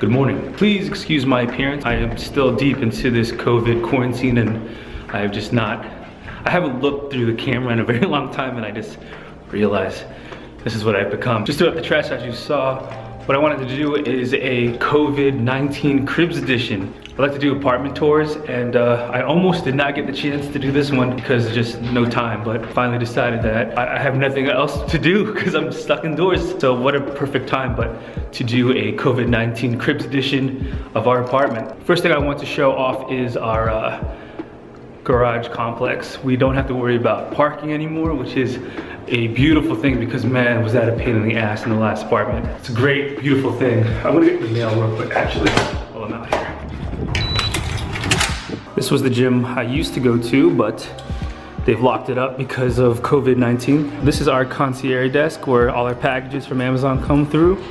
Good morning. Please excuse my appearance. I am still deep into this COVID quarantine and I haven't looked through the camera in a very long time, and I just realized this is what I've become. Just threw out the trash as you saw. What I wanted to do is a COVID-19 Cribs edition. I like to do apartment tours, and I almost did not get the chance to do this one because just no time, but finally decided that I have nothing else to do because I'm stuck indoors. So what a perfect time but to do a COVID-19 Cribs edition of our apartment. First thing I want to show off is our garage complex. We don't have to worry about parking anymore, which is a beautiful thing because man, was that a pain in the ass in the last apartment. It's a great, beautiful thing. I'm gonna get the mail real quick actually while I'm out here. This was the gym I used to go to, but they've locked it up because of COVID-19. This is our concierge desk where all our packages from Amazon come through.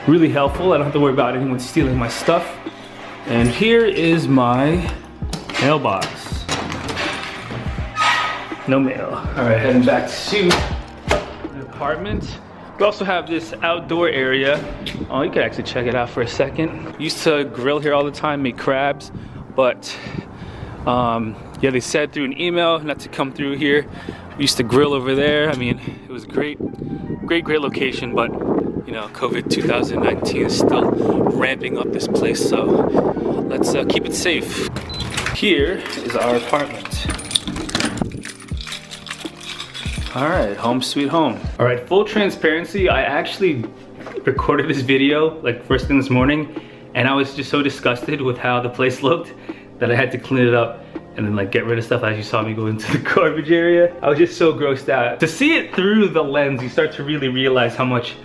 Really helpful. I don't have to worry about anyone stealing my stuff. And here is my mailbox. No mail. All right, heading back to the apartment. We also have this outdoor area. Oh, you can actually check it out for a second. Used to grill here all the time, make crabs, but yeah, they said through an email not to come through here. We used to grill over there. I mean, it was a great location, but you know, COVID 2019 is still ramping up this place, so let's keep it safe. Here is our apartment. All right, home sweet home. All right, full transparency, I actually recorded this video like first thing this morning, and I was just so disgusted with how the place looked that I had to clean it up and then like get rid of stuff as you saw me go into the garbage area. I was just so grossed out. To see it through the lens, you start to really realize how much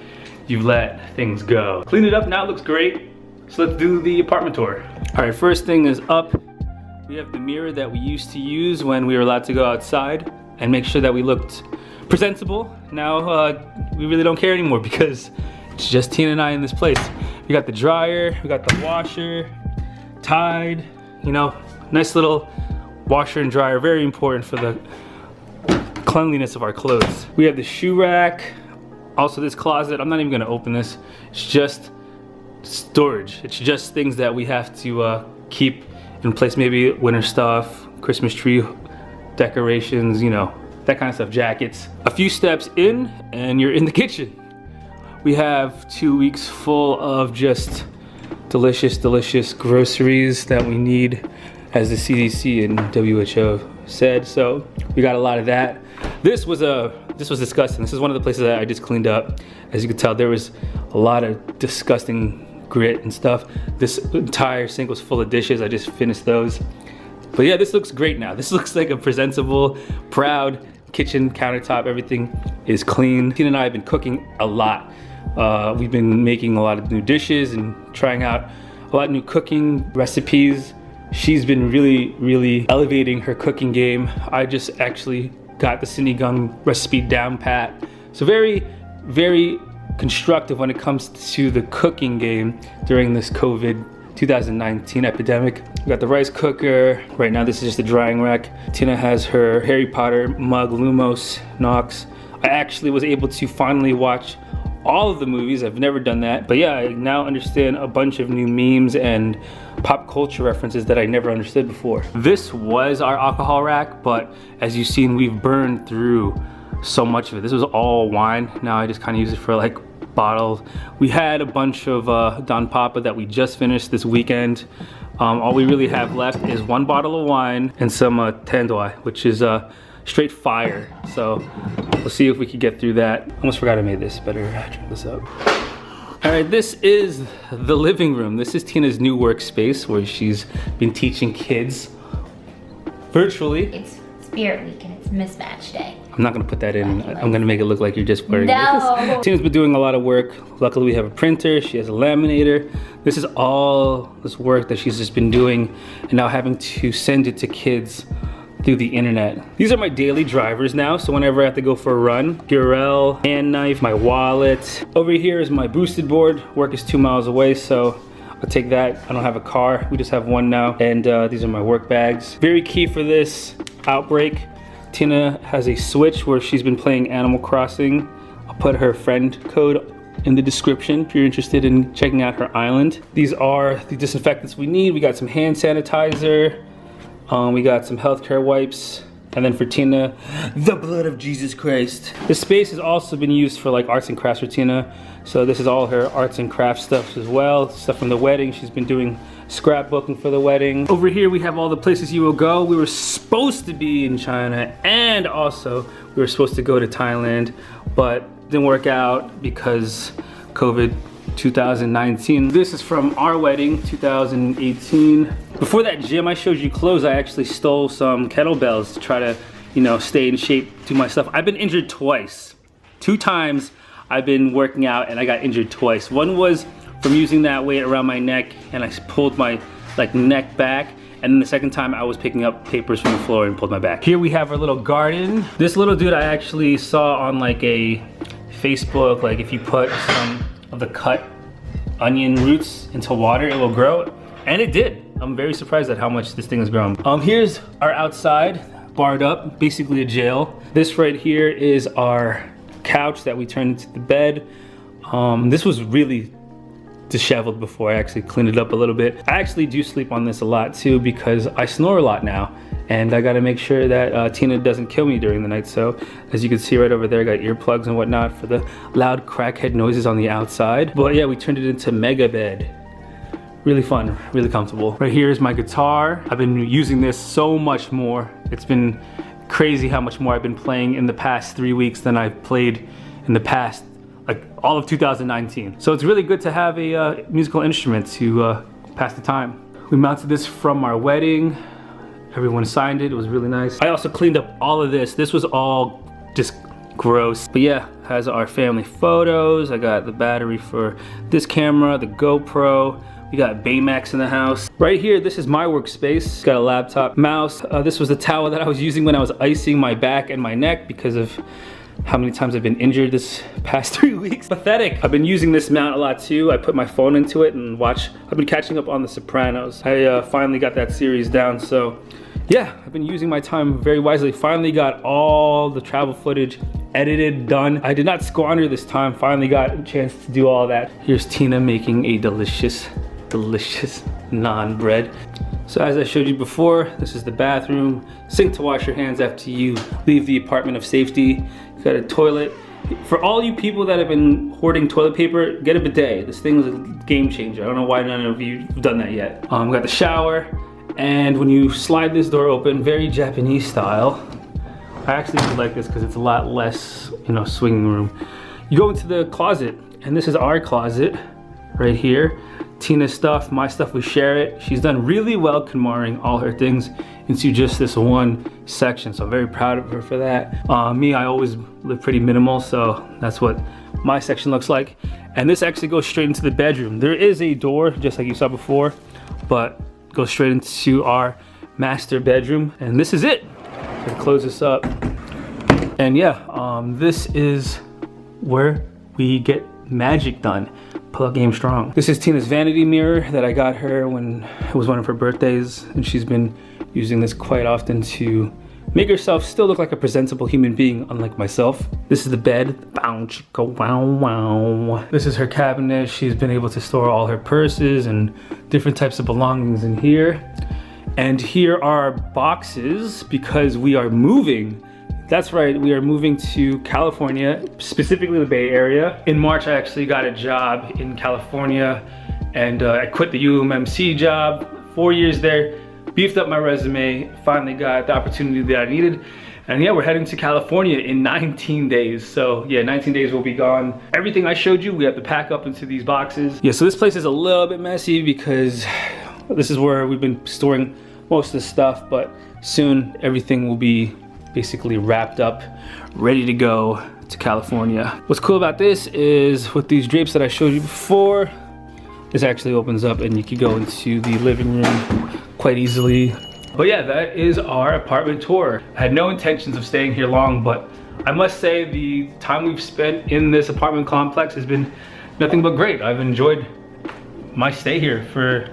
you've let things go. Clean it up, now it looks great. So let's do the apartment tour. All right, first thing is up. We have the mirror that we used to use when we were allowed to go outside and make sure that we looked presentable. Now we really don't care anymore because it's just Tina and I in this place. We got the dryer, we got the washer, Tide, you know, nice little washer and dryer, very important for the cleanliness of our clothes. We have the shoe rack, also this closet. I'm not even gonna open this. It's just storage. It's just things that we have to keep in place, maybe winter stuff, Christmas tree decorations, you know, that kind of stuff, jackets. A few steps in and you're in the kitchen. We have 2 weeks full of just delicious groceries that we need, as the CDC and WHO said. So we got a lot of that. This was disgusting. This is one of the places that I just cleaned up. As you can tell, there was a lot of disgusting grit and stuff. This entire sink was full of dishes. I just finished those. But yeah, this looks great now. This looks like a presentable, proud kitchen countertop. Everything is clean. Tina and I have been cooking a lot. We've been making a lot of new dishes and trying out a lot of new cooking recipes. She's been really elevating her cooking game. I just actually got the sinigang recipe down pat. So very constructive when it comes to the cooking game during this COVID 2019 epidemic. We got the rice cooker. Right now this is just a drying rack. Tina has her Harry Potter mug, Lumos Knox. I actually was able to finally watch all of the movies. I've never done that. But yeah, I now understand a bunch of new memes and pop culture references that I never understood before. This was our alcohol rack, but as you've seen, we've burned through so much of it. This was all wine. Now I just kind of use it for like bottles. We had a bunch of Don Papa that we just finished this weekend. All we really have left is one bottle of wine and some Tandoy, which is straight fire. So we'll see if we can get through that. Almost forgot I made this. Better turn this up. All right, this is the living room. This is Tina's new workspace where she's been teaching kids virtually. It's Spirit Week and it's Mismatch Day. I'm not gonna put that in. I'm gonna make it look like you're just wearing No. this. Tina's been doing a lot of work. Luckily we have a printer, she has a laminator. This is all this work that she's just been doing and now having to send it to kids through the internet. These are my daily drivers now, so whenever I have to go for a run, Purell, hand knife, my wallet. Over here is my boosted board. Work is 2 miles away, so I'll take that. I don't have a car, we just have one now. And these are my work bags. Very key for this outbreak. Tina has a Switch where she's been playing Animal Crossing. I'll put her friend code in the description if you're interested in checking out her island. These are the disinfectants we need. We got some hand sanitizer, we got some healthcare wipes, and then for Tina, the blood of Jesus Christ. This space has also been used for like arts and crafts for Tina. So this is all her arts and crafts stuff as well. Stuff from the wedding. She's been doing scrapbooking for the wedding. Over here we have all the places you will go. We were supposed to be in China, and also we were supposed to go to Thailand, but didn't work out because COVID 2019. This is from our wedding, 2018. Before that gym I showed you clothes, I actually stole some kettlebells to try to, you know, stay in shape, do my stuff. I've been injured twice. 2 times I've been working out and I got injured twice. One was from using that weight around my neck and I pulled my neck back. And then the second time I was picking up papers from the floor and pulled my back. Here we have our little garden. This little dude I actually saw on like a Facebook, like if you put some of the cut onion roots into water, it will grow. And it did. I'm very surprised at how much this thing has grown. Here's our outside, barred up, basically a jail. This right here is our couch that we turned into the bed. This was really disheveled before. I actually cleaned it up a little bit. I actually do sleep on this a lot too because I snore a lot now, and I got to make sure that Tina doesn't kill me during the night. So as you can see right over there, I got earplugs and whatnot for the loud crackhead noises on the outside. But yeah, we turned it into mega bed. Really fun, really comfortable. Right here is my guitar. I've been using this so much more. It's been crazy how much more I've been playing in the past 3 weeks than I've played in the past, like all of 2019. So it's really good to have a musical instrument to pass the time. We mounted this from our wedding. Everyone signed it, it was really nice. I also cleaned up all of this. This was all just gross. But yeah, has our family photos. I got the battery for this camera, the GoPro. We got Baymax in the house. Right here, this is my workspace. Got a laptop, mouse. This was the towel that I was using when I was icing my back and my neck because of how many times I've been injured this past 3 weeks. Pathetic. I've been using this mount a lot too. I put my phone into it and watch. I've been catching up on The Sopranos. I finally got that series down, so yeah, I've been using my time very wisely. Finally got all the travel footage edited, done. I did not squander this time. Finally got a chance to do all that. Here's Tina making a delicious naan bread. So as I showed you before, this is the bathroom. Sink to wash your hands after you leave the apartment of safety. You got a toilet. For all you people that have been hoarding toilet paper, get a bidet. This thing is a game changer. I don't know why none of you have done that yet. We got the shower, and when you slide this door open, very Japanese style. I actually do like this because it's a lot less, you know, swinging room. You go into the closet, and this is our closet right here. Tina's stuff, my stuff, we share it. She's done really well conmarring all her things into just this one section, so I'm very proud of her for that. Me, I always live pretty minimal, so that's what my section looks like. And this actually goes straight into the bedroom. There is a door, just like you saw before, but goes straight into our master bedroom, and this is it. Let's close this up. And yeah, this is where we get magic done. Plug game strong. This is Tina's vanity mirror that I got her when it was one of her birthdays, and she's been using this quite often to make herself still look like a presentable human being, unlike myself. This is the bed. Bow, chicka, wow, wow. This is her cabinet. She's been able to store all her purses and different types of belongings in here. And here are boxes because we are moving. That's right, we are moving to California, specifically the Bay Area. In March, I actually got a job in California, and I quit the UMMC job, 4 years there, beefed up my resume, finally got the opportunity that I needed. And yeah, we're heading to California in 19 days. So yeah, 19 days we'll be gone. Everything I showed you, we have to pack up into these boxes. Yeah, so this place is a little bit messy because this is where we've been storing most of the stuff, but soon everything will be basically wrapped up, ready to go to California. What's cool about this is with these drapes that I showed you before, this actually opens up and you can go into the living room quite easily. But yeah, that is our apartment tour. I had no intentions of staying here long, but I must say the time we've spent in this apartment complex has been nothing but great. I've enjoyed my stay here for,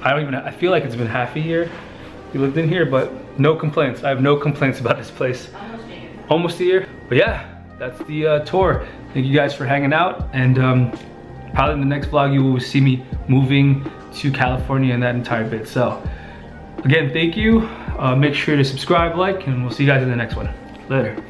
I feel like it's been half a year we lived in here, but no complaints. I have no complaints about this place. Almost a year. Almost a year. But yeah, that's the tour. Thank you guys for hanging out, and probably in the next vlog you will see me moving to California and that entire bit. So again, thank you. Make sure to subscribe, like, and we'll see you guys in the next one. Later.